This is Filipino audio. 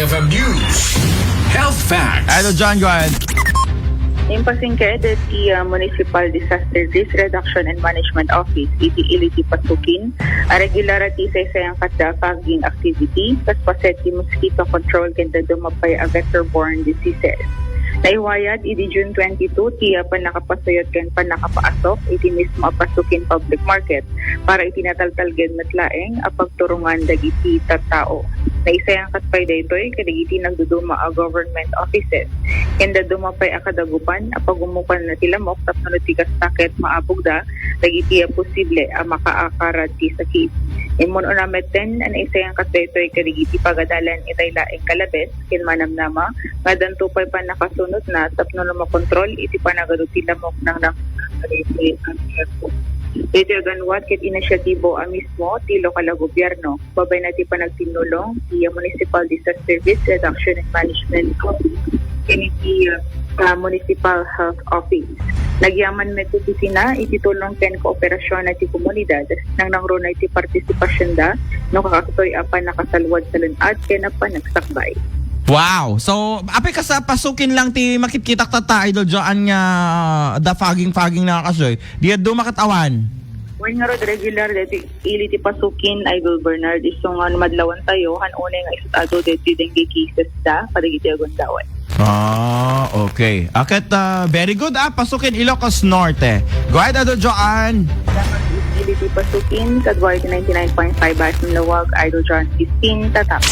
AFM News. Health Facts. Idol John, go ahead. Impasingke that the Municipal Disaster Risk Reduction and Management Office, iliti pasukin, a regularity sa isayang kadapaging activity, kas paset di mosquito control kenda dumapay a vector-borne diseases. Naiwayad, idi June 22, tiya pa nakapasayot ken pa nakapaasok, iti mismo apasukin public market para itinataltal gen matlaeng a pagturungan dagiti tattao. Naisayang katpay daytoy kadagiti nagduduma a government offices. Kenda dumapay a kadagupan a pagumukan na tilamok tapno tigas takit maabugda dagiti a posible a makaakarat ti sakit. Imon unameten an isayang katpay kadagiti pagadalan itay laeng kalabes ken manamnama nga dantupay pa nakasunod na tapno na makontrol iti panagado tilamok ng ito ganwat kit inisyatibo a mismo ti lokal a gobyerno. Babay na ti panagtinulong ti Municipal Disaster Risk Reduction and Management Office ti Municipal Health Office. Nagyaman met iti sina ititulong ken kooperasyon na ti komunidad nang nangro na iti partisipasyon da no kakatoy apan nakasalwad sa lunad ken apan nagsakbay. Wow. So, apay ka sa pasukin lang ti makitkitak tata, Idol John, nga the fogging na kasoy. Di do makatawan. When nga rod regular dati iliti pasukin Idol Bernard isong madlawan tayo hanune nga isutado dati dengue cases da kadagiti agundaway. Ah, okay. Akit, very good. Pasukin Ilocos Norte. Go ahead, Idol John. Iliti pasukin kadway 99.5 Basin Lawag Idol John 15 tatap.